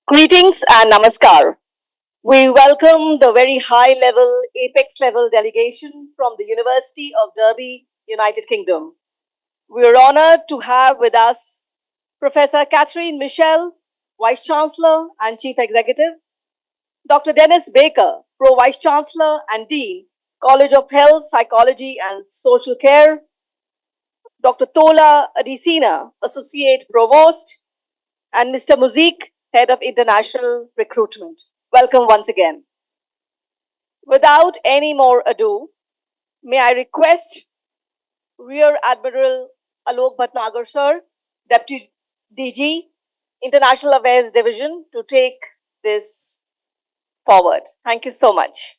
Greetings and namaskar. We welcome the very high level, apex level delegation from the University of Derby, United Kingdom. We are honored to have with us Professor Catherine Michel, Vice Chancellor and Chief Executive, Dr. Dennis Baker, Pro Vice Chancellor and Dean, College of Health, Psychology and Social Care, Dr. Tola Adesina, Associate Provost, and Mr. Muzik, Head of International Recruitment. Welcome once again. Without any more ado, may I request Rear Admiral Alok Bhatnagar sir, Deputy DG, International Affairs Division, to take this forward. Thank you so much.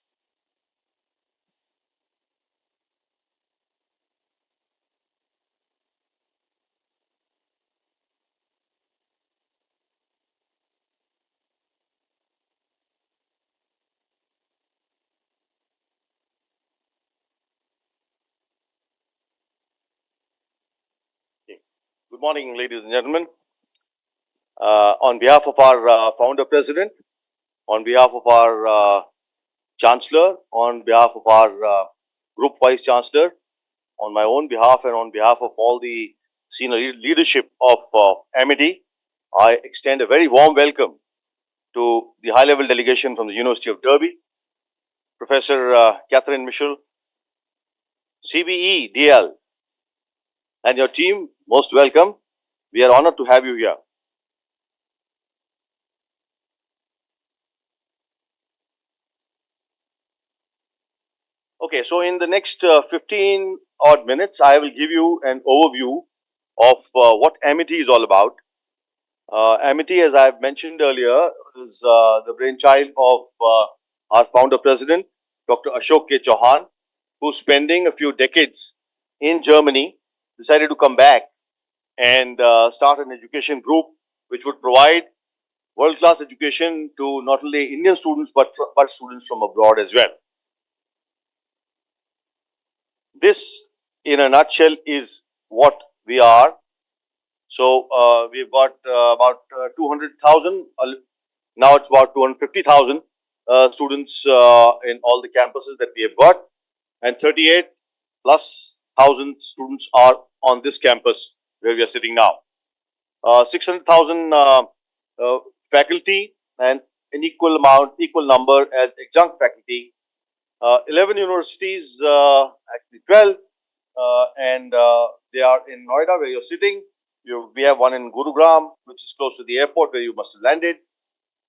Good morning, ladies and gentlemen. On behalf of our founder president, on behalf of our chancellor, on behalf of our group vice chancellor, on my own behalf and on behalf of all the senior leadership of Amity, I extend a very warm welcome to the high-level delegation from the University of Derby, Professor Catherine Michel, CBE, DL, and your team, most welcome. We are honored to have you here. Okay, so in the next 15 odd minutes, I will give you an overview of what Amity is all about. Amity, as I've mentioned earlier, is the brainchild of our founder president, Dr. Ashok K. Chauhan, who's spending a few decades in Germany, decided to come back and start an education group which would provide world-class education to not only Indian students but students from abroad as well. This, in a nutshell, is what we are. So we've got about 200,000. Now it's about 250,000 students in all the campuses that we have got, and 38 plus thousand students are on this campus where we are sitting now. 600,000 faculty and an equal number as adjunct faculty. 11 universities, actually 12, and they are in Noida where you're sitting. We have one in Gurugram, which is close to the airport where you must have landed.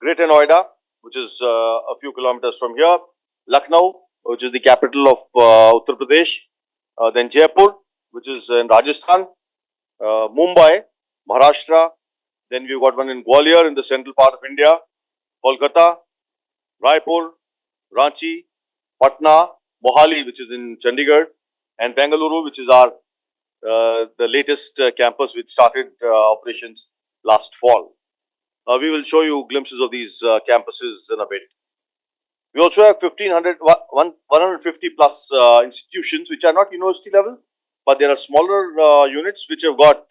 Greater Noida, which is a few kilometers from here. Lucknow, which is the capital of Uttar Pradesh. Then Jaipur, which is in Rajasthan. Mumbai, Maharashtra. Then we've got one in Gwalior in the central part of India. Kolkata, Raipur, Ranchi, Patna, Mohali, which is in Chandigarh, and Bengaluru, which is our the latest campus which started operations last fall. We will show you glimpses of these campuses in a bit. We also have 150 plus institutions which are not university level, but there are smaller units which have got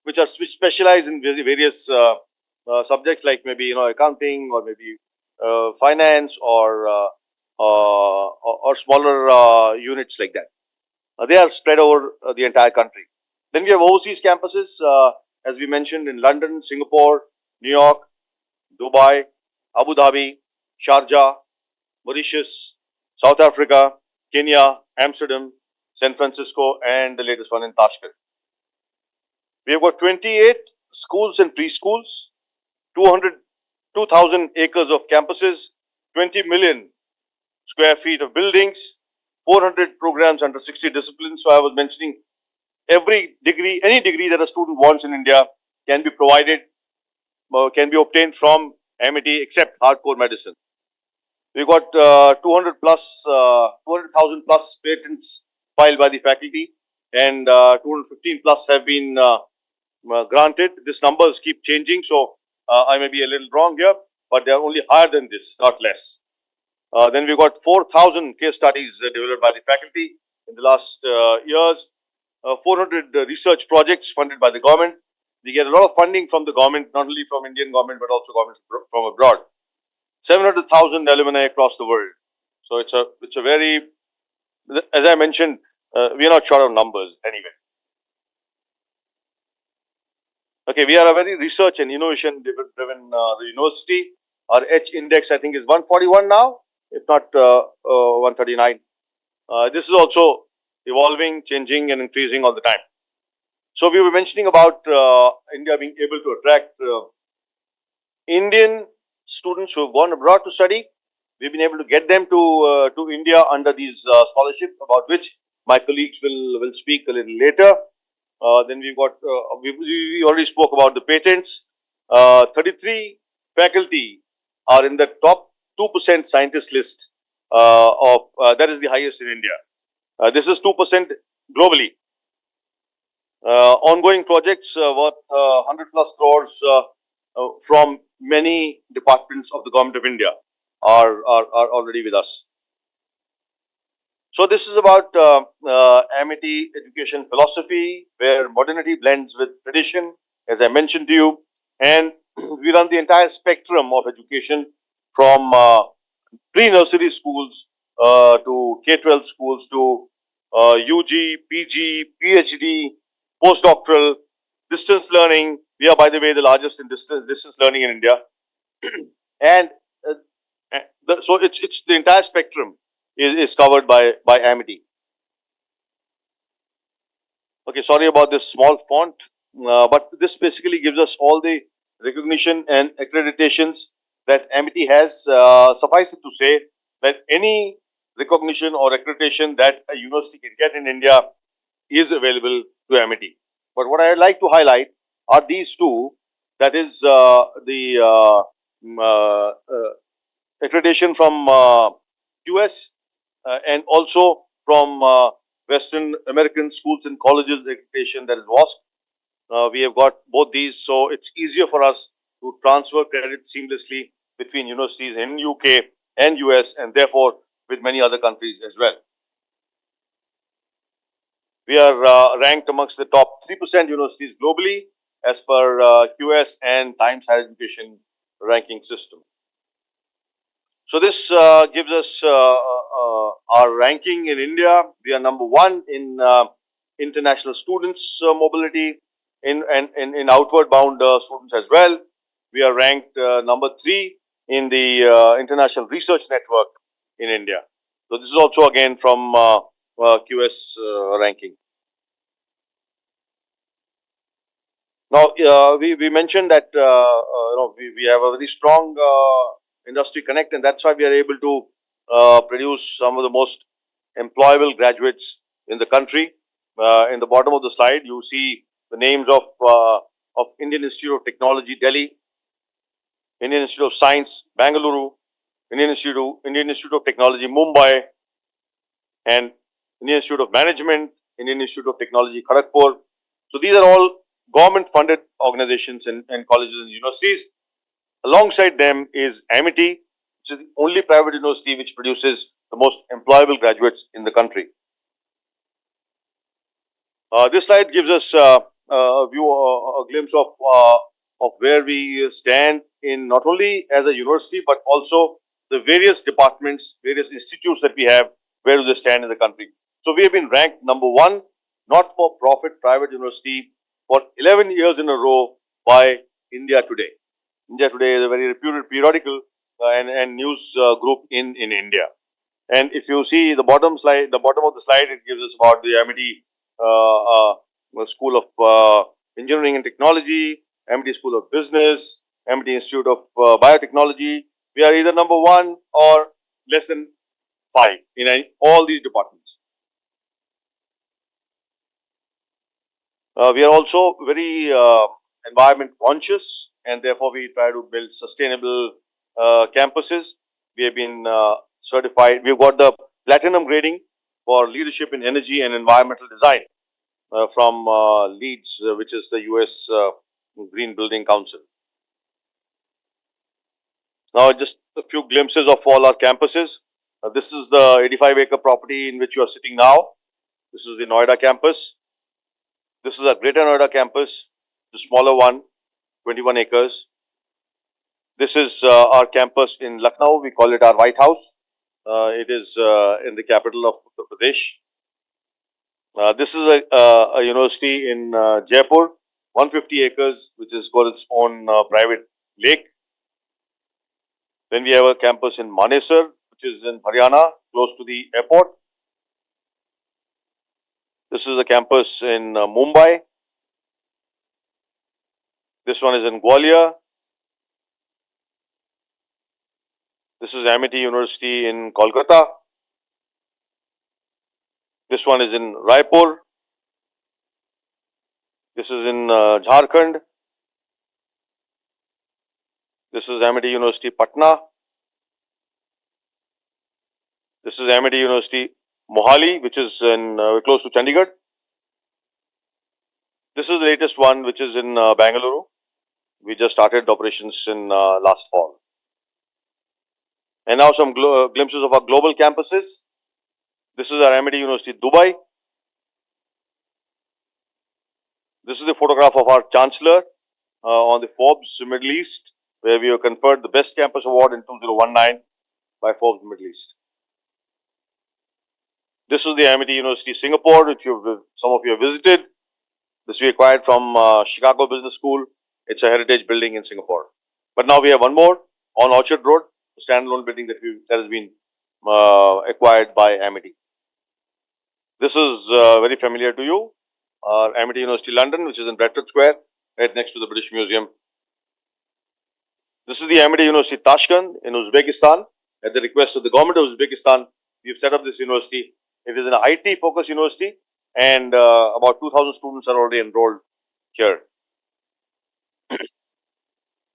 which specialize in various subjects like maybe accounting or maybe finance or smaller units like that. They are spread over the entire country. Then we have overseas campuses, as we mentioned, in London, Singapore, New York, Dubai, Abu Dhabi, Sharjah, Mauritius, South Africa, Kenya, Amsterdam, San Francisco, and the latest one in Tashkent. We have got 28 schools and preschools, 2,000 acres of campuses, 20 million square feet of buildings, 400 programs under 60 disciplines. So I was mentioning every degree, any degree that a student wants in India can be provided, can be obtained from Amity except hardcore medicine. We've got 200,000 plus patents filed by the faculty, and 215 plus have been granted. These numbers keep changing, so I may be a little wrong here, but they are only higher than this, not less. Then we've got 4,000 case studies developed by the faculty in the last years, 400 research projects funded by the government, We get a lot of funding from the government, not only from Indian government, but also governments from abroad. 700,000 alumni across the world. So it's a very, as I mentioned, we are not short of numbers anyway. Okay, we are a very research and innovation driven university. Our H index, I think, is 141 now, if not 139. This is also evolving, changing, and increasing all the time. So we were mentioning about India being able to attract Indian students who have gone abroad to study. We've been able to get them to India under these scholarships, about which my colleagues will speak a little later. Then we've got we already spoke about the patents. 33 faculty are in the top 2% scientist list of that is the highest in India. This is 2% globally. Ongoing projects worth 100 plus crores from many departments of the government of India are already with us. So this is about Amity education philosophy, where modernity blends with tradition, as I mentioned to you, and we run the entire spectrum of education from pre-nursery schools to K-12 schools to UG, PG, PhD, postdoctoral, distance learning. We are, by the way, the largest in distance learning in India, and so it's the entire spectrum is covered by Amity. Okay, sorry about this small font, but this basically gives us all the recognition and accreditations that Amity has. Suffice it to say that any recognition or accreditation that a university can get in India is available to Amity. But what I'd like to highlight are these two. That is the accreditation from US and also from Western American schools and colleges accreditation, that is WASC. We have got both these, so it's easier for us to transfer credit seamlessly between universities in UK and US, and therefore with many other countries as well. We are ranked amongst the top 3% universities globally as per QS and Times Higher Education ranking system. So this gives us our ranking in India. We are number one in international students mobility, in outward bound students as well. We are ranked number 3 in the international research network in India. So this is also again from QS ranking. Now we mentioned that we have a very strong industry connect, and that's why we are able to produce some of the most employable graduates in the country. In the bottom of the slide, you see the names of Indian Institute of Technology, Delhi, Indian Institute of Science, Bangalore, Indian Institute of Technology, Mumbai, and Indian Institute of Management, Indian Institute of Technology, Kharagpur. So these are all government-funded organizations and colleges and universities. Alongside them is Amity, which is the only private university which produces the most employable graduates in the country. This slide gives us a view, a glimpse of where we stand in not only as a university but also the various departments, various institutes that we have. Where do they stand in the country? So we have been ranked number 1 not-for-profit private university for 11 years in a row by India Today. India Today is a very reputed periodical and news group in India. And if you see the bottom of the slide, it gives us about the Amity School of Engineering and Technology, Amity School of Business, Amity Institute of Biotechnology. We are either number 1 or less than 5 in all these departments. We are also very environment conscious, and therefore we try to build sustainable campuses. We have been certified. We've got the platinum grading for leadership in energy and environmental design from LEEDS, which is the US Green Building Council. Now, just a few glimpses of all our campuses. This is the 85-acre property in which you are sitting now. This is the Noida campus. This is our Greater Noida campus. the smaller one, 21 acres. This is our campus in Lucknow. We call it our White House. It is in the capital of Uttar Pradesh. This is a university in Jaipur, 150 acres, which has got its own private lake. Then we have a campus in Manesar, which is in Haryana, close to the airport. This is a campus in Mumbai. This one is in Gwalior. This is Amity University in Kolkata. This one is in Raipur. This is in Jharkhand. This is Amity University Patna. This is Amity University Mohali, which is in close to Chandigarh. This is the latest one, which is in Bangalore. We just started operations in last fall. And now some glimpses of our global campuses. This is our Amity University Dubai. This is the photograph of our Chancellor on the Forbes Middle East, where we were conferred the Best Campus Award in 2019 by Forbes Middle East. This is the Amity University Singapore, which some of you have visited. This we acquired from Chicago Business School. It's a heritage building in Singapore. But now we have one more on Orchard Road, a standalone building that has been acquired by Amity. This is very familiar to you. Amity University London, which is in Bradford Square, right next to the British Museum. This is the Amity University Tashkent in Uzbekistan. At the request of the government of Uzbekistan, we've set up this university. It is an IT-focused university, and about 2,000 students are already enrolled here.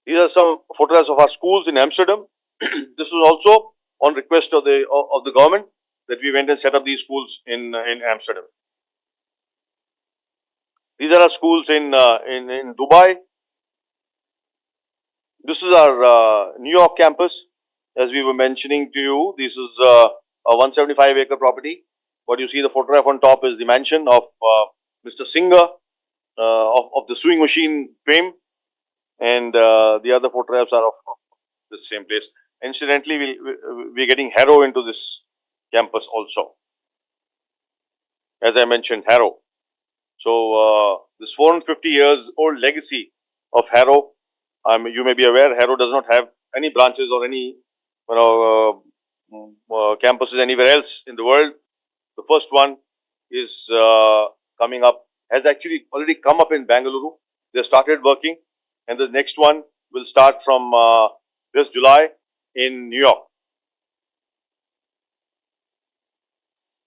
These are some photographs of our schools in Amsterdam. This was also on request of the government that we went and set up these schools in Amsterdam. These are our schools in Dubai. This is our New York campus. As we were mentioning to you, this is a 175-acre property. What you see the photograph on top is the mansion of Mr. Singer of the sewing machine fame, and the other photographs are of the same place. Incidentally, we're getting Harrow into this campus also. As I mentioned, Harrow. So this 450 years old legacy of Harrow. You may be aware, Harrow does not have any branches or any campuses anywhere else in the world. The first one is coming up, has actually already come up in Bangalore. They started working, and the next one will start from this July in New York.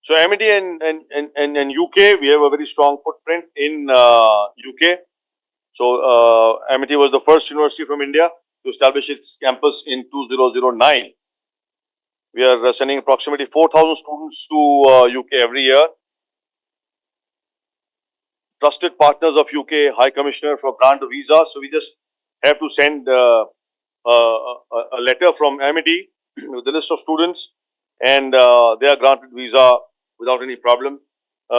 So Amity and UK, we have a very strong footprint in UK. So Amity was the first university from India to establish its campus in 2009. We are sending approximately 4,000 students to UK every year. Trusted partners of UK High Commissioner for grant of visa. So we just have to send a letter from Amity with the list of students, and they are granted visa without any problem.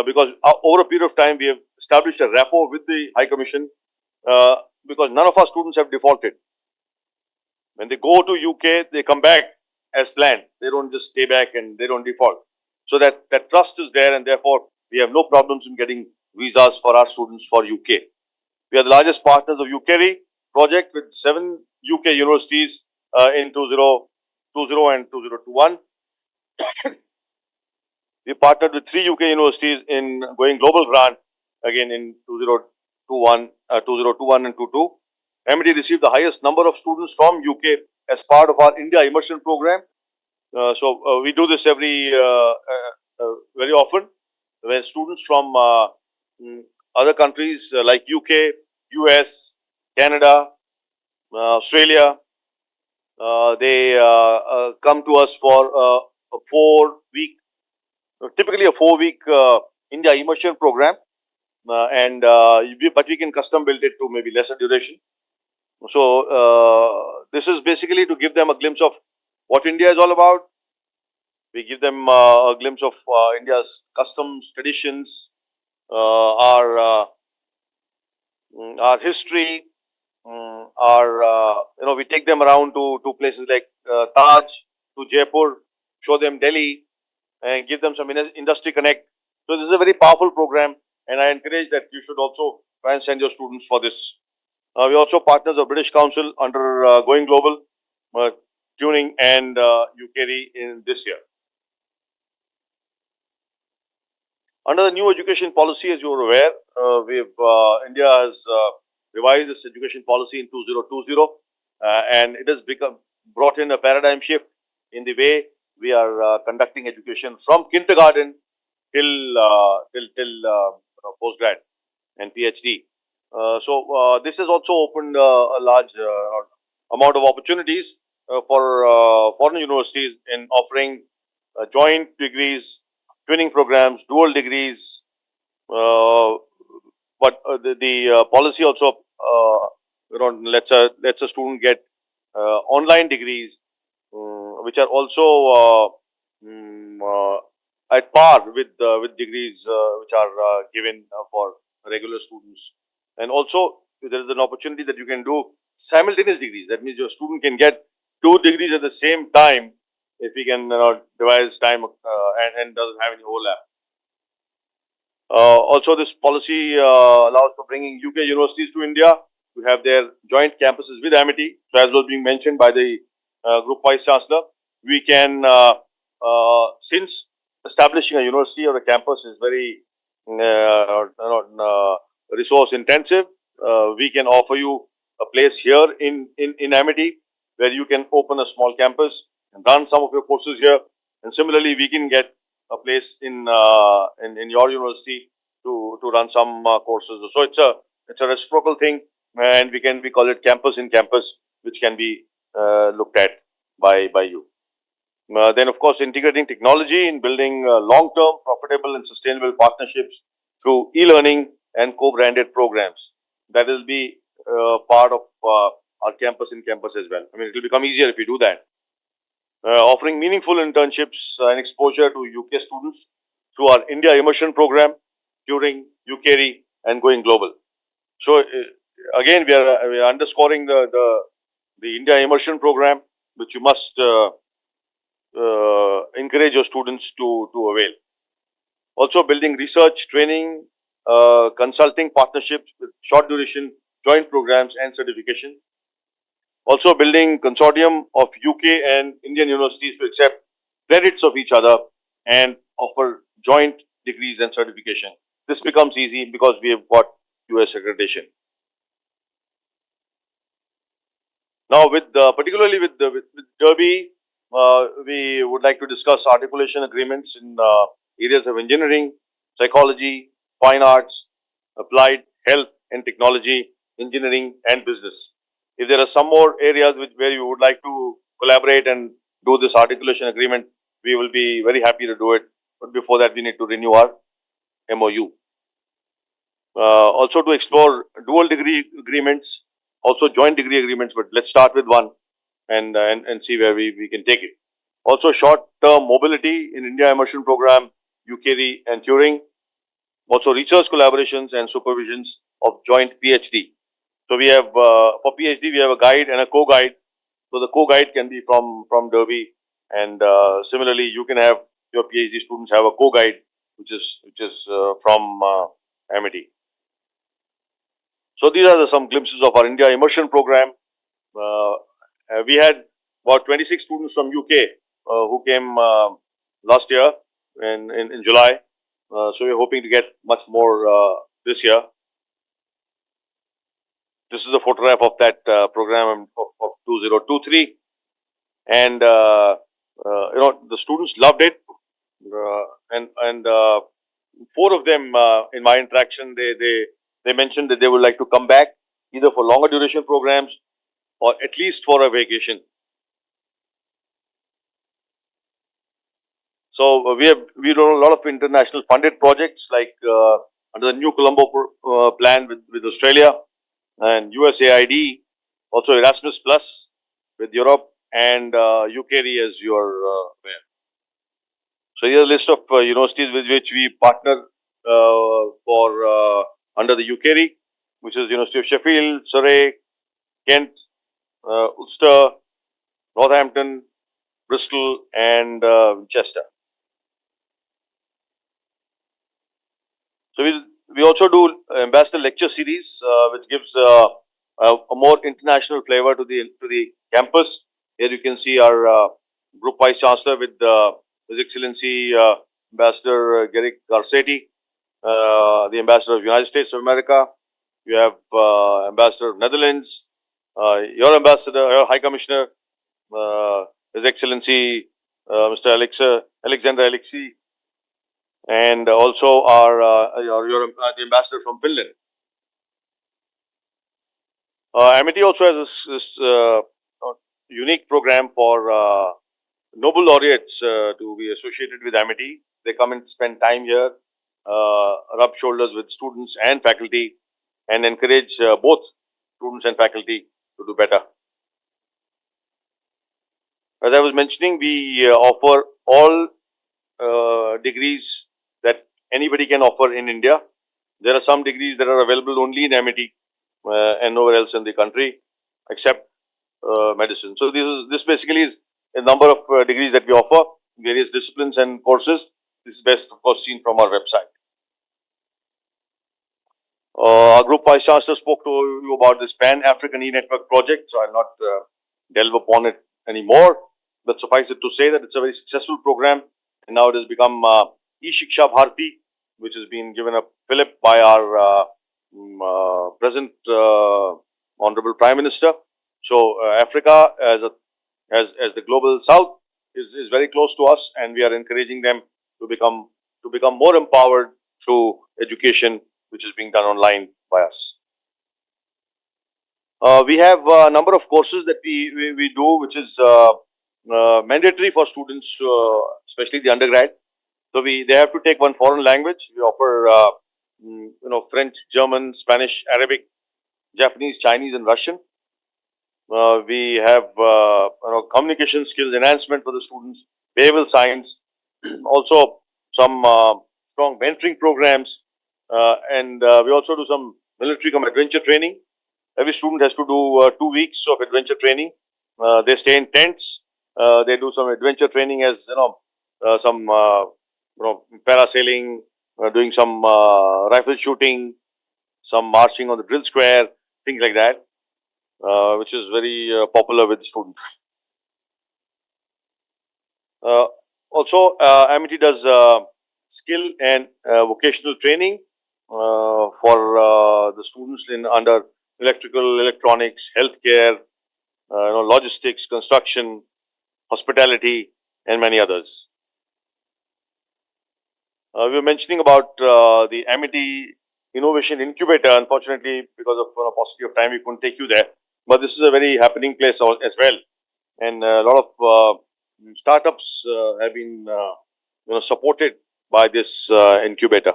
Because over a period of time, we have established a rapport with the High Commission, because none of our students have defaulted. When they go to UK, they come back as planned. They don't just stay back and they don't default. So that trust is there, and therefore we have no problems in getting visas for our students for UK. We are the largest partners of UKRI project with 7 UK universities in 2020 and 2021. We partnered with 3 UK universities in Going Global grant again in 2021 and 22. Amity received the highest number of students from UK as part of our India immersion program. So we do this very often, where students from other countries like UK, US, Canada, Australia, they come to us for a 4-week, typically a 4-week India immersion program, but we can custom build it to maybe lesser duration. So this is basically to give them a glimpse of what India is all about. We give them a glimpse of India's customs, traditions, our our history, our we take them around to places like Taj, to Jaipur, show them Delhi, and give them some industry connect. So this is a very powerful program, and I encourage that you should also try and send your students for this. We also partners of British Council under Going Global, Tuning, and UKRI in this year. Under the new education policy, as you are aware, India has revised its education policy in 2020, and it has brought in a paradigm shift in the way we are conducting education from kindergarten till postgrad and PhD. This has also opened a large amount of opportunities for foreign universities in offering joint degrees, twinning programs, dual degrees. Uh, but the policy also lets a student get online degrees, which are also at par with degrees which are given for regular students. And also, there is an opportunity that you can do simultaneous degrees. That means your student can get two degrees at the same time if he can devise time and doesn't have any overlap. Also, this policy allows for bringing UK universities to India to have their joint campuses with Amity. So, as was being mentioned by the Group Vice Chancellor, we can, since establishing a university or a campus is very resource intensive, we can offer you a place here in Amity where you can open a small campus and run some of your courses here. And similarly, we can get a place in your university to run some courses. So it's a reciprocal thing, and we call it campus in campus, which can be looked at by you. Then, of course, integrating technology in building long-term, profitable, and sustainable partnerships through e-learning and co-branded programs. That will be part of our campus in campus as well. I mean, it will become easier if we do that. Offering meaningful internships and exposure to UK students through our India Immersion Program, during UKRI, and Going Global. So again, we are underscoring the India Immersion Program, which you must encourage your students to avail. Also, building research, training, consulting partnerships with short duration joint programs and certification. Also building consortium of UK and Indian universities to accept credits of each other and offer joint degrees and certification. This becomes easy because we have got US accreditation. Now, particularly with Derby, we would like to discuss articulation agreements in areas of engineering, psychology, fine arts, applied health and technology, engineering, and business. If there are some more areas where you would like to collaborate and do this articulation agreement, we will be very happy to do it. But before that, we need to renew our MOU. Also to explore dual degree agreements, also joint degree agreements, but let's start with one and see where we can take it. Also short-term mobility in India Immersion Program, UKRI and Turing. Also research collaborations and supervisions of joint PhD. So we have, for PhD, we have a guide and a co-guide. So the co-guide can be from Derby, and similarly, you can have your PhD students have a co-guide, which is from Amity. So these are some glimpses of our India Immersion Program. We had about 26 students from UK who came last year in July. So we're hoping to get much more this year. This is a photograph of that program of 2023, and the students loved it, and four of them in my interaction they mentioned that they would like to come back either for longer duration programs or at least for a vacation. So we done a lot of international funded projects like under the new Colombo plan with Australia and USAID, also Erasmus Plus with Europe, and UKRI, as you are aware. So here's a list of universities with which we partner for under the UKRI. which is University of Sheffield, Surrey, Kent, Ulster, Northampton, Bristol, and Winchester. So we also do ambassador lecture series, which gives a more international flavor to the campus. Here you can see our group vice chancellor with His Excellency Ambassador Garrick Garcetti, the ambassador of United States of America. You have ambassador of Netherlands, your ambassador, your high commissioner, His Excellency Mr. Alexander Alexei, and also the ambassador from Finland. Amity also has this unique program for Nobel laureates to be associated with Amity. They come and spend time here, rub shoulders with students and faculty, and encourage both students and faculty to do better. As I was mentioning, we offer all degrees that anybody can offer in India. There are some degrees that are available only in Amity and nowhere else in the country except medicine. So this basically is a number of degrees that we offer, various disciplines and courses. This is best, of course, seen from our website. Our group vice chancellor spoke to you about this Pan-African e-network project, so I'll not delve upon it anymore. But suffice it to say that it's a very successful program, and now it has become e-Shiksha Bharati, which has been given a fillip by our present Honorable Prime Minister. So Africa as the global South is very close to us, and we are encouraging them to become more empowered through education, which is being done online by us. We have a number of courses that we do, which is mandatory for students, especially the undergrad. So they have to take one foreign language. We offer French, German, Spanish, Arabic, Japanese, Chinese, and Russian. We have communication skills enhancement for the students, behavioral science, also some strong mentoring programs, and we also do some military adventure training. Every student has to do 2 weeks of adventure training. They stay in tents. They do some adventure training, as some parasailing, doing some rifle shooting, some marching on the drill square, things like that, which is very popular with students. Also, Amity does skill and vocational training for the students under electrical, electronics, healthcare, logistics, construction, hospitality, and many others. We were mentioning about the Amity Innovation Incubator. Unfortunately, because of paucity of time, we couldn't take you there. But this is a very happening place as well, and a lot of startups have been supported by this incubator.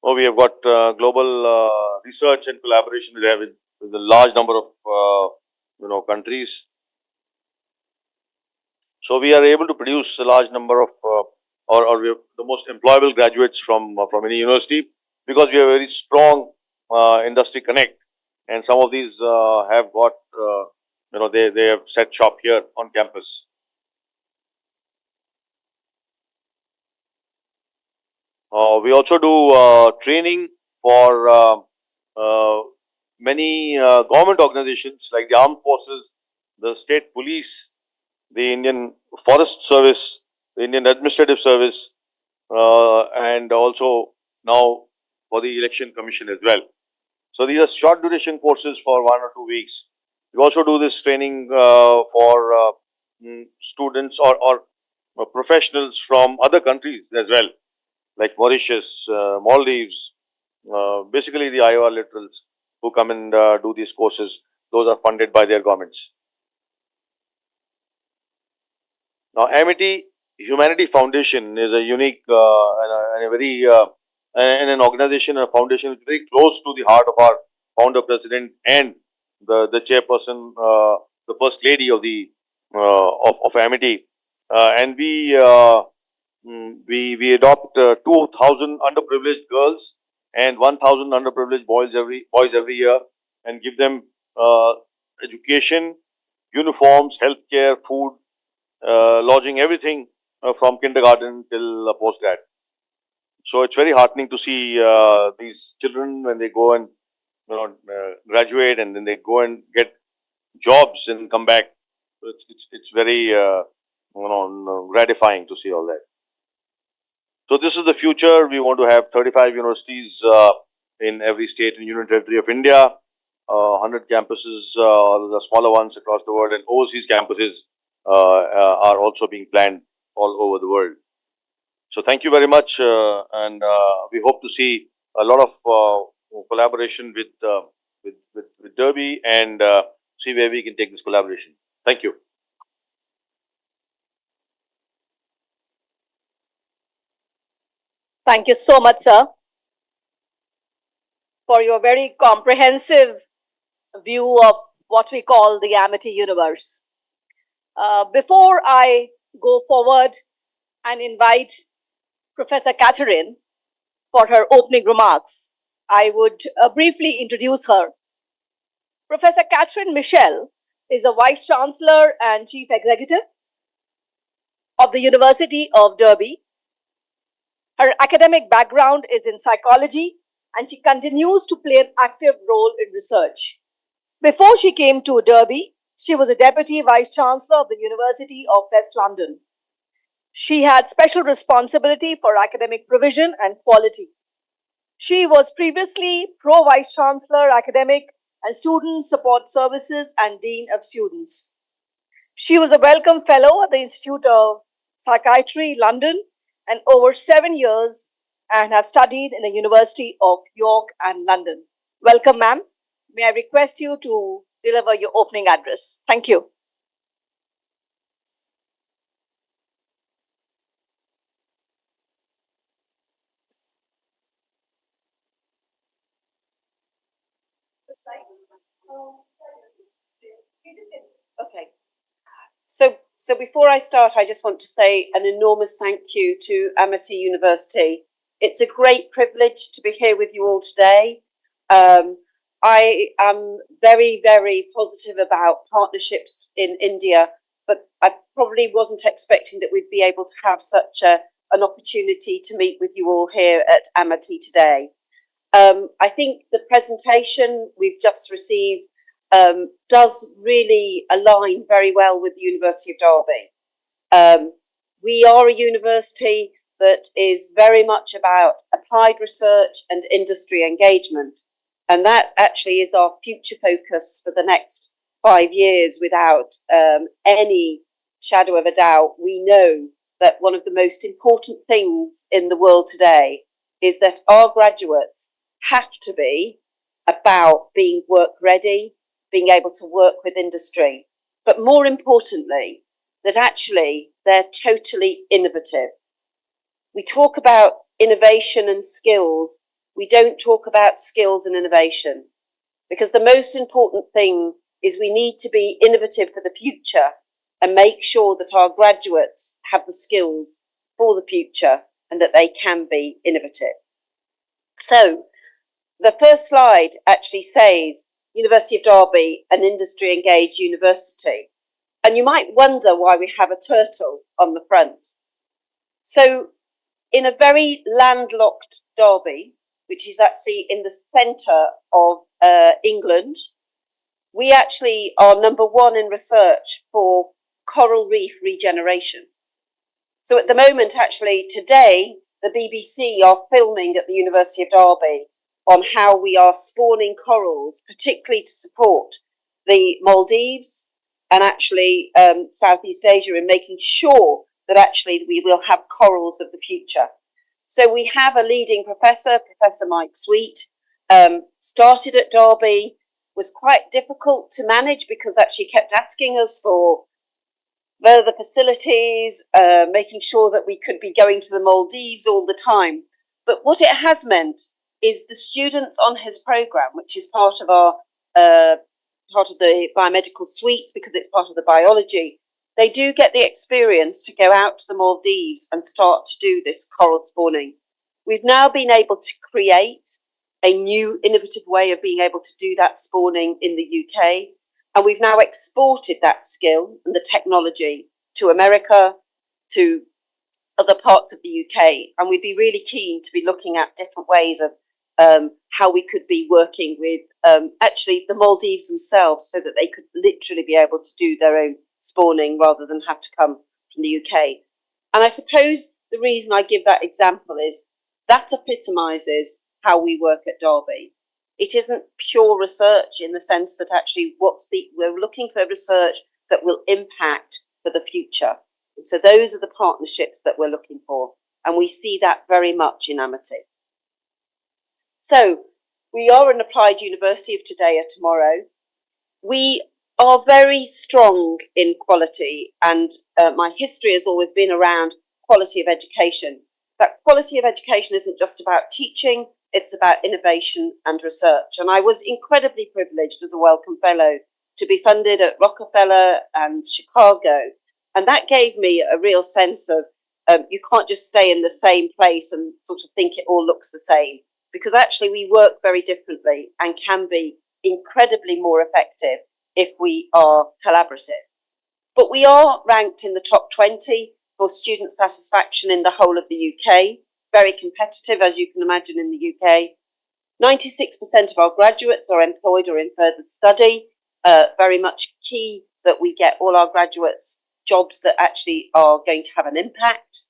We have got global research and collaboration with a large number of countries. So we are able to produce a large number of or we have the most employable graduates from any university, because we have a very strong industry connect, and some of these have got they have set shop here on campus. We also do training for many government organizations like the Armed Forces, the State Police, the Indian Forest Service, the Indian Administrative Service, and also now for the Election Commission as well. So these are short duration courses for 1 or 2 weeks. We also do this training for students or professionals from other countries as well, like Mauritius, Maldives, basically the IOR literals who come and do these courses. Those are funded by their governments. Now, Amity Humanity Foundation is a unique and a very and an organization, a foundation which is very close to the heart of our founder president and the chairperson, the first lady of the of Amity, and we we adopt 2,000 underprivileged girls and 1,000 underprivileged boys every year, and give them education, uniforms, healthcare, food, lodging, everything from kindergarten till postgrad. So it's very heartening to see these children when they go and graduate, and then they go and get jobs and come back. So it's very gratifying to see all that. So this is the future. We want to have 35 universities in every state and union territory of India, 100 campuses, the smaller ones across the world, and overseas campuses are also being planned all over the world. So thank you very much, and we hope to see a lot of collaboration with Derby, and see where we can take this collaboration. Thank you. Thank you so much, sir, for your very comprehensive view of what we call the Amity universe. Before I go forward and invite Professor Catherine for her opening remarks, I would briefly introduce her. Professor Catherine Michel is a Vice Chancellor and Chief Executive of the University of Derby. Her academic background is in psychology, and she continues to play an active role in research. Before she came to Derby, she was a Deputy Vice Chancellor of the University of West London. She had special responsibility for academic provision and quality. She was previously Pro-Vice Chancellor, Academic and Student Support Services, and Dean of Students. She was a Welcome Fellow at the Institute of Psychiatry, London, and over 7 years, and have studied in the University of York and London. Welcome, ma'am. May I request you to deliver your opening address? Thank you. Okay. So before I start, I just want to say an enormous thank you to Amity University. It's a great privilege to be here with you all today. I am very, very positive about partnerships in India, but I probably wasn't expecting that we'd be able to have such an opportunity to meet with you all here at Amity today. I think the presentation we've just received does really align very well with the University of Derby. We are a university that is very much about applied research and industry engagement, and that actually is our future focus for the next 5 years without any shadow of a doubt. We know that one of the most important things in the world today is that our graduates have to be about being work ready, being able to work with industry, but more importantly, that actually they're totally innovative. We talk about innovation and skills. We don't talk about skills and innovation, because the most important thing is we need to be innovative for the future and make sure that our graduates have the skills for the future and that they can be innovative. So the first slide actually says University of Derby, an industry engaged university. And you might wonder why we have a turtle on the front. So in a very landlocked Derby, which is actually in the centre of England, we actually are number one in research for coral reef regeneration. So at the moment, actually today, the BBC are filming at the University of Derby on how we are spawning corals, particularly to support the Maldives and actually Southeast Asia, in making sure that actually we will have corals of the future. So we have a leading professor, Professor Mike Sweet, started at Derby, was quite difficult to manage because actually kept asking us for further facilities, making sure that we could be going to the Maldives all the time. But what it has meant is the students on his program, which is part of our part of the biomedical suite because it's part of the biology, they do get the experience to go out to the Maldives and start to do this coral spawning. We've now been able to create a new innovative way of being able to do that spawning in the UK. And we've now exported that skill and the technology to America, to other parts of the UK. And we'd be really keen to be looking at different ways of how we could be working with actually the Maldives themselves, so that they could literally be able to do their own spawning rather than have to come from the UK. And I suppose the reason I give that example is that epitomises how we work at Derby. It isn't pure research in the sense that actually we're looking for research that will impact for the future. And so those are the partnerships that we're looking for. And we see that very much in Amity. So we are an applied university of today and tomorrow. We are very strong in quality, and my history has always been around quality of education. That quality of education isn't just about teaching, it's about innovation and research. And I was incredibly privileged as a Wellcome Fellow to be funded at Rockefeller and Chicago. And that gave me a real sense of you can't just stay in the same place and sort of think it all looks the same, because actually we work very differently and can be incredibly more effective if we are collaborative. But we are ranked in the top 20 for student satisfaction in the whole of the UK. Very competitive, as you can imagine, in the UK. 96% of our graduates are employed or in further study. Very much key that we get all our graduates jobs that actually are going to have an impact.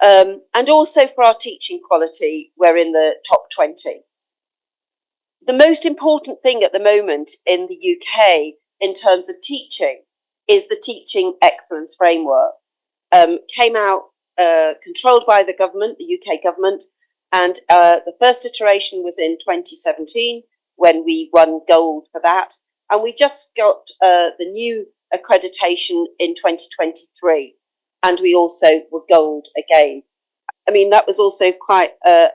And also for our teaching quality, we're in the top 20. The most important thing at the moment in the UK in terms of teaching is the Teaching Excellence Framework. Came out controlled by the government, the UK government, and the first iteration was in 2017 when we won gold for that. And we just got the new accreditation in 2023, and we also were gold again. I mean, that was also quite a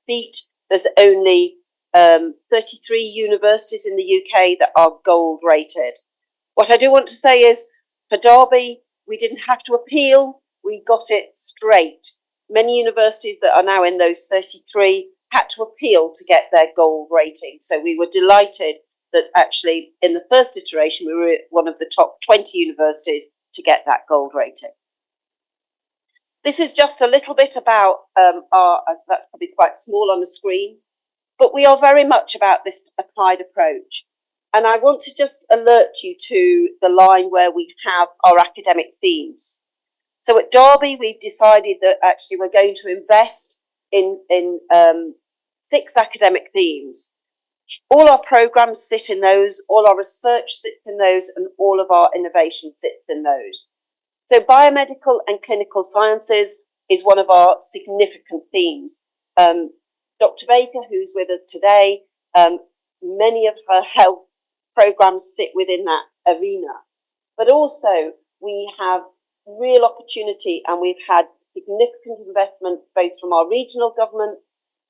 feat. There's only 33 universities in the UK that are gold rated. What I do want to say is, for Derby, we didn't have to appeal, we got it straight. Many universities that are now in those 33 had to appeal to get their gold rating. So we were delighted that actually in the first iteration, we were one of the top 20 universities to get that gold rating. This is just a little bit about that's probably quite small on the screen, but we are very much about this applied approach. And I want to just alert you to the line where we have our academic themes. So at Derby, we've decided that actually we're going to invest in 6 academic themes. All our programs sit in those, all our research sits in those, and all of our innovation sits in those. So biomedical and clinical sciences is one of our significant themes. Dr. Baker, who's with us today, many of her health programs sit within that arena. But also we have real opportunity, and we've had significant investment both from our regional government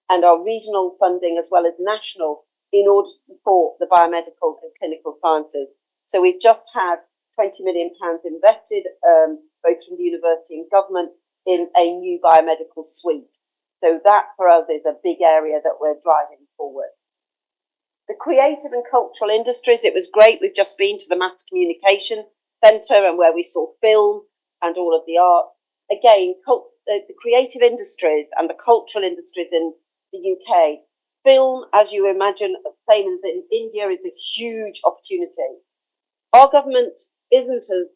and our regional funding as well as national in order to support the biomedical and clinical sciences. So we've just had £20 million invested, both from the university and government, in a new biomedical suite. So that for us is a big area that we're driving forward. The creative and cultural industries, it was great. We've just been to the Mass Communication Centre and where we saw film and all of the art. Again, the creative industries and the cultural industries in the UK. Film, as you imagine, same as in India, is a huge opportunity. Our government isn't as,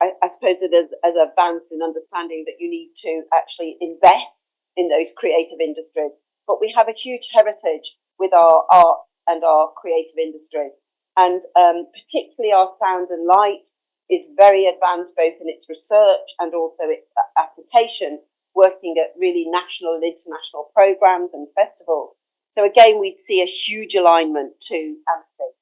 I suppose, as advanced in understanding that you need to actually invest in those creative industries. But we have a huge heritage with our art and our creative industries. And particularly our sound and light is very advanced both in its research and also its application, working at really national and international programs and festivals. So again, we'd see a huge alignment to Amity.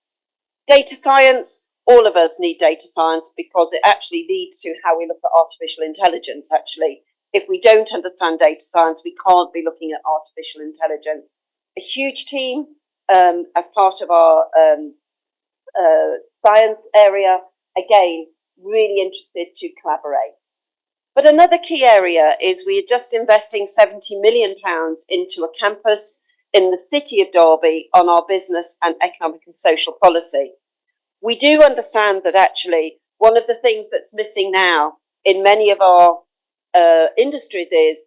Data science, all of us need data science because it actually leads to how we look at artificial intelligence, actually. If we don't understand data science, we can't be looking at artificial intelligence. A huge team as part of our science area. Again, really interested to collaborate. But another key area is we are just investing £70 million into a campus in the city of Derby on our business and economic and social policy. We do understand that actually one of the things that's missing now in many of our industries is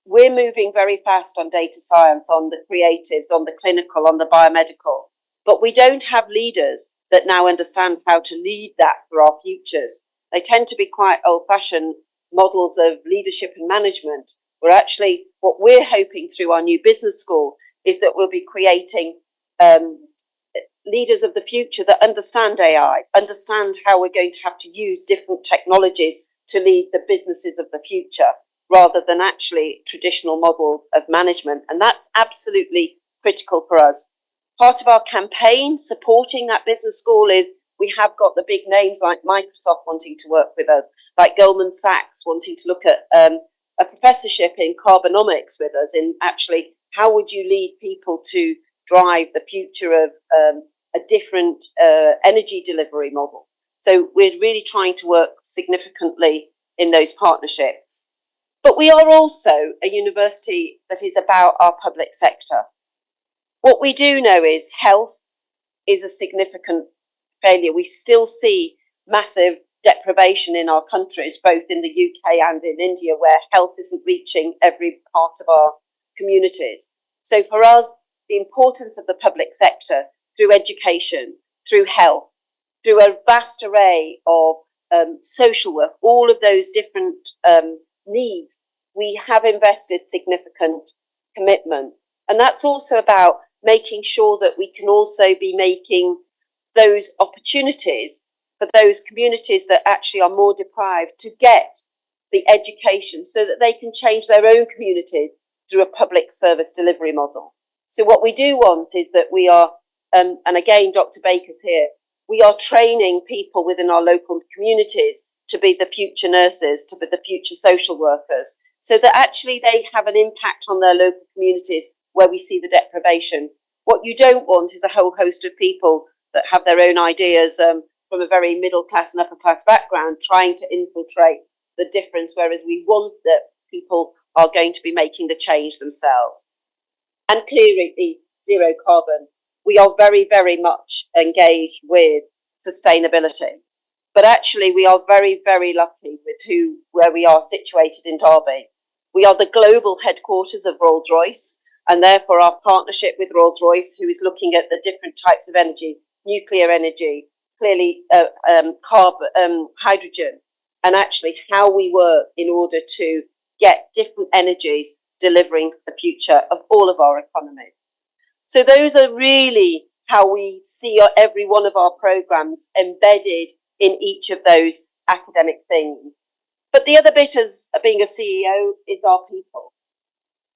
we're moving very fast on data science, on the creatives, on the clinical, on the biomedical, but we don't have leaders that now understand how to lead that for our futures. They tend to be quite old-fashioned models of leadership and management, where actually what we're hoping through our new business school is that we'll be creating leaders of the future that understand AI, understand how we're going to have to use different technologies to lead the businesses of the future, rather than actually traditional model of management. And that's absolutely critical for us. Part of our campaign supporting that business school is we have got the big names like Microsoft wanting to work with us, like Goldman Sachs wanting to look at a professorship in carbonomics with us, in actually how would you lead people to drive the future of a different energy delivery model. So we're really trying to work significantly in those partnerships. But we are also a university that is about our public sector. What we do know is health is a significant failure. We still see massive deprivation in our countries, both in the UK and in India, where health isn't reaching every part of our communities. So for us, the importance of the public sector through education, through health, through a vast array of social work, all of those different needs, we have invested significant commitment. And that's also about making sure that we can also be making those opportunities for those communities that actually are more deprived to get the education so that they can change their own communities through a public service delivery model. So what we do want is that we are, and again, Dr. Baker's here, we are training people within our local communities to be the future nurses, to be the future social workers, so that actually they have an impact on their local communities where we see the deprivation. What you don't want is a whole host of people that have their own ideas from a very middle class and upper class background trying to infiltrate the difference, whereas we want that people are going to be making the change themselves. And clearly, zero carbon. We are very, very much engaged with sustainability. But actually, we are very, very lucky with where we are situated in Derby. We are the global headquarters of Rolls-Royce, and therefore our partnership with Rolls-Royce, who is looking at the different types of energy, nuclear energy, clearly hydrogen, and actually how we work in order to get different energies delivering the future of all of our economies. So those are really how we see every one of our programs embedded in each of those academic things. But the other bit as being a CEO is our people.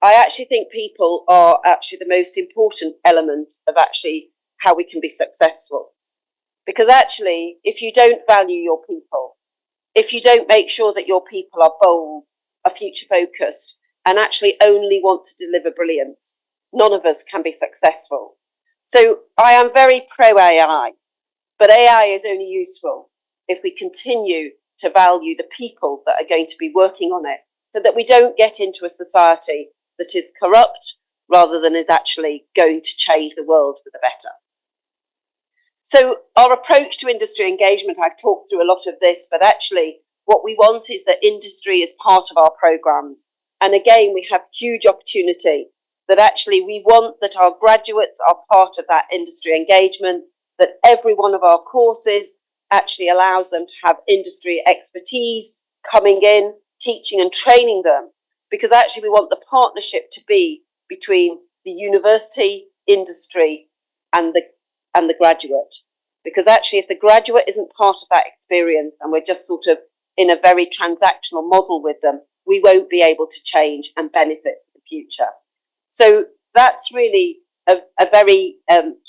I actually think people are actually the most important element of actually how we can be successful. Because actually, if you don't value your people, if you don't make sure that your people are bold, are future focused, and actually only want to deliver brilliance, none of us can be successful. So I am very pro AI, but AI is only useful if we continue to value the people that are going to be working on it, so that we don't get into a society that is corrupt rather than is actually going to change the world for the better. So our approach to industry engagement, I've talked through a lot of this, but actually what we want is that industry is part of our programs. And again, we have huge opportunity that actually we want that our graduates are part of that industry engagement, that every one of our courses actually allows them to have industry expertise coming in, teaching and training them, because actually we want the partnership to be between the university, industry and the graduate. Because actually if the graduate isn't part of that experience and we're just sort of in a very transactional model with them, we won't be able to change and benefit for the future. So that's really a very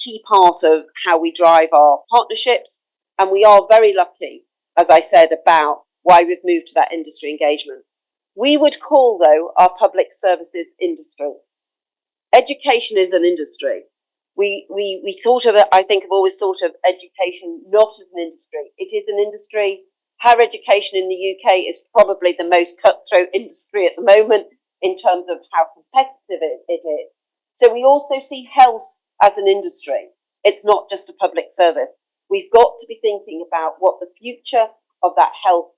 key part of how we drive our partnerships. And we are very lucky, as I said, about why we've moved to that industry engagement. We would call, though, our public services industries. Education is an industry. We sort of, I think, have always thought of education not as an industry. It is an industry Higher education in the UK is probably the most cutthroat industry at the moment in terms of how competitive it is. So we also see health as an industry. It's not just a public service. We've got to be thinking about what the future of that health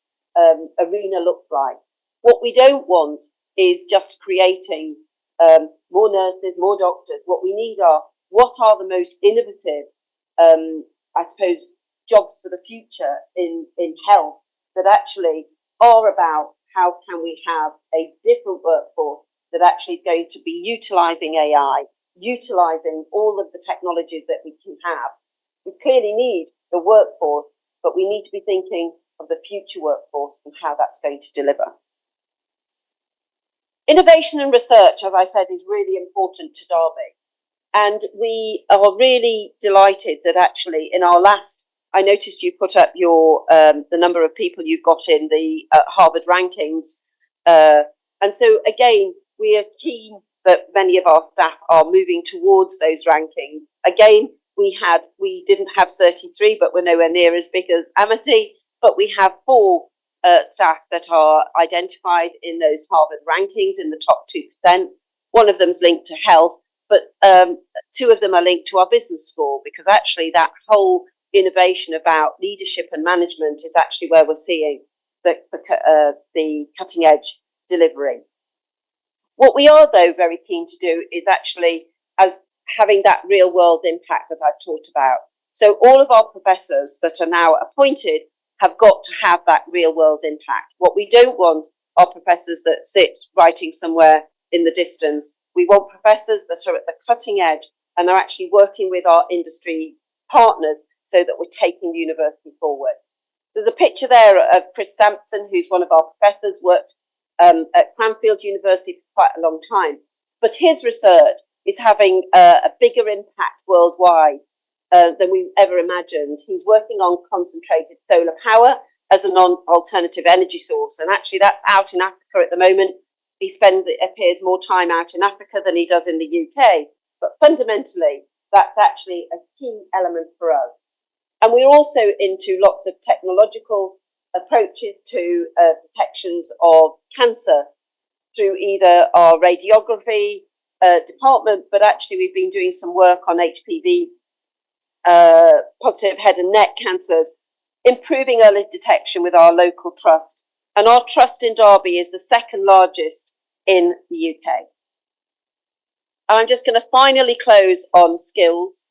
arena looks like. What we don't want is just creating more nurses, more doctors. What we need are, what are the most innovative, I suppose, jobs for the future in health that actually are about how can we have a different workforce that actually is going to be utilising AI, utilising all of the technologies that we can have. We clearly need the workforce, but we need to be thinking of the future workforce and how that's going to deliver. Innovation and research, as I said, is really important to Derby. And we are really delighted that actually in our last, I noticed you put up your the number of people you've got in the Harvard rankings. And so again, we are keen that many of our staff are moving towards those rankings. Again, we didn't have 33, but we're nowhere near as big as Amity, but we have 4 staff that are identified in those Harvard rankings in the top 2%. One of them's linked to health, but 2 of them are linked to our business school, because actually that whole innovation about leadership and management is actually where we're seeing the cutting edge delivery. What we are, though, very keen to do is actually as having that real world impact that I've talked about. So all of our professors that are now appointed have got to have that real world impact. What we don't want are professors that sit writing somewhere in the distance. We want professors that are at the cutting edge and are actually working with our industry partners so that we're taking the university forward. There's a picture there of Chris Sampson, who's one of our professors, worked at Cranfield University for quite a long time. But his research is having a bigger impact worldwide than we've ever imagined. He's working on concentrated solar power as a non-alternative energy source. And actually that's out in Africa at the moment. He appears more time out in Africa than he does in the UK. But fundamentally, that's actually a key element for us. And we're also into lots of technological approaches to detections of cancer through either our radiography department, but actually we've been doing some work on HPV, positive head and neck cancers, improving early detection with our local trust. And our trust in Derby is the second largest in the UK. And I'm just going to finally close on skills.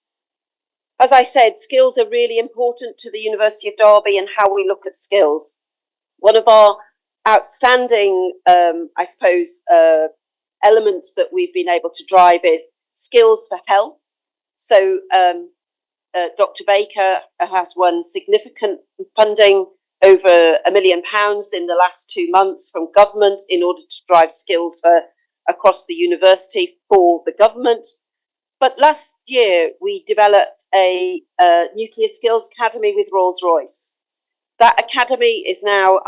As I said, skills are really important to the University of Derby and how we look at skills. One of our outstanding, I suppose, elements that we've been able to drive is skills for health. So Dr. Baker has won significant funding, over £1 million in the last 2 months from government in order to drive skills across the university for the government. But last year, we developed a nuclear skills academy with Rolls-Royce. That academy is now,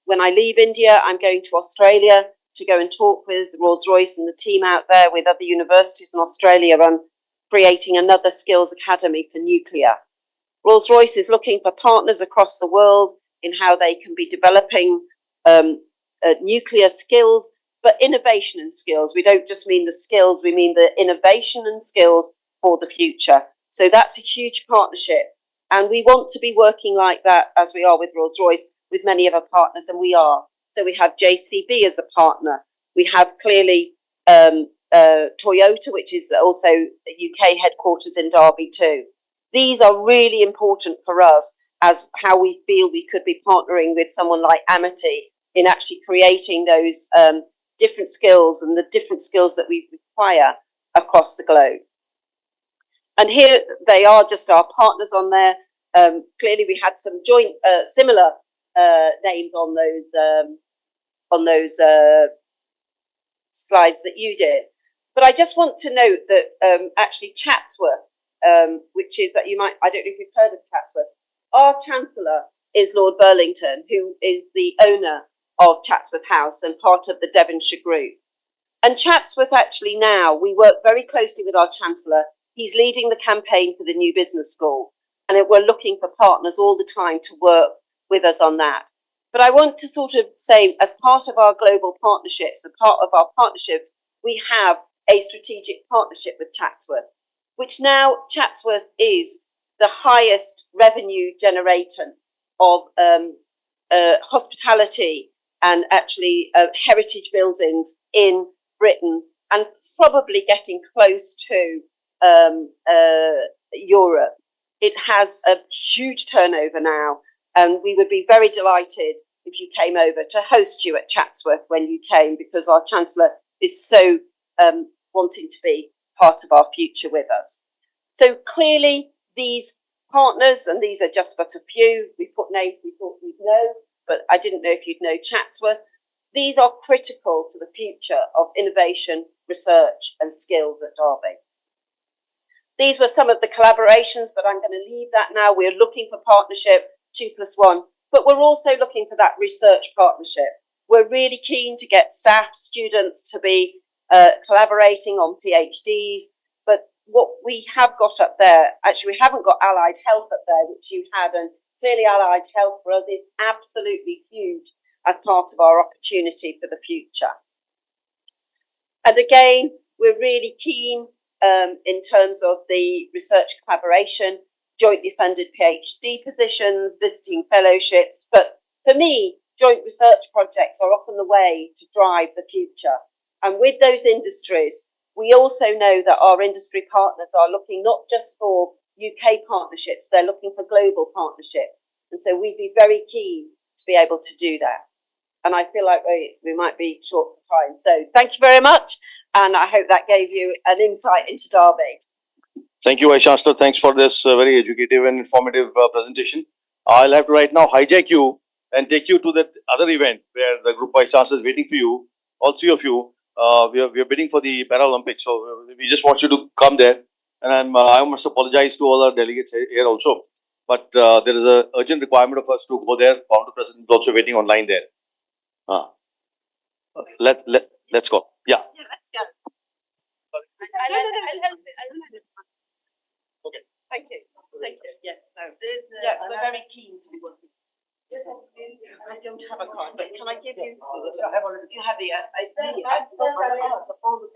when I leave India, I'm going to Australia to go and talk with Rolls-Royce and the team out there with other universities in Australia on creating another skills academy for nuclear. Rolls-Royce is looking for partners across the world in how they can be developing nuclear skills, but innovation and skills. We don't just mean the skills, we mean the innovation and skills for the future. So that's a huge partnership. And we want to be working like that as we are with Rolls-Royce, with many of our partners, and we are. So we have JCB as a partner. We have clearly Toyota, which is also UK headquarters in Derby too. These are really important for us as how we feel we could be partnering with someone like Amity in actually creating those different skills and the different skills that we require across the globe. And here they are, just our partners on there. Clearly, we had some joint, similar names on those slides that you did. But I just want to note that actually Chatsworth, which is that you might, I don't know if you've heard of Chatsworth. Our Chancellor is Lord Burlington, who is the owner of Chatsworth House and part of the Devonshire Group. And Chatsworth actually now, we work very closely with our Chancellor. He's leading the campaign for the new business school. And we're looking for partners all the time to work with us on that. But I want to sort of say, as part of our global partnerships, we have a strategic partnership with Chatsworth, which now Chatsworth is the highest revenue generator of hospitality and actually heritage buildings in Britain, and probably getting close to Europe. It has a huge turnover now, and we would be very delighted if you came over to host you at Chatsworth when you came, because our Chancellor is so wanting to be part of our future with us. So clearly these partners, and these are just but a few, we put names we thought we'd know, but I didn't know if you'd know Chatsworth. These are critical to the future of innovation, research and skills at Derby. These were some of the collaborations, but I'm going to leave that now. We're looking for partnership 2+1, but we're also looking for that research partnership. We're really keen to get staff, students to be collaborating on PhDs, but what we have got up there, actually we haven't got allied health up there, which you had, and clearly allied health for us is absolutely huge as part of our opportunity for the future. And again, we're really keen in terms of the research collaboration, jointly funded PhD positions, visiting fellowships. But for me, joint research projects are often the way to drive the future. And with those industries, we also know that our industry partners are looking not just for UK partnerships, they're looking for global partnerships. And so we'd be very keen to be able to do that. And I feel like we might be short for time. So thank you very much. And I hope that gave you an insight into Derby. Thank you, Vice Chancellor. Thanks for this very educative and informative presentation. I'll have to right now hijack you and take you to that other event where the Group Vice Chancellor is waiting for you, all three of you. We are bidding for the Paralympics, so we just want you to come there. And I must apologize to all our delegates here also. But there is an urgent requirement of us to go there. Founder President is also waiting online there. Let's go. Yeah. I'll help it. Okay. Thank you. Thank you. Yes. No. Yeah, we're very keen to be working. I don't have a card, but can I give you? I have already. You have the. I got my card, but all the.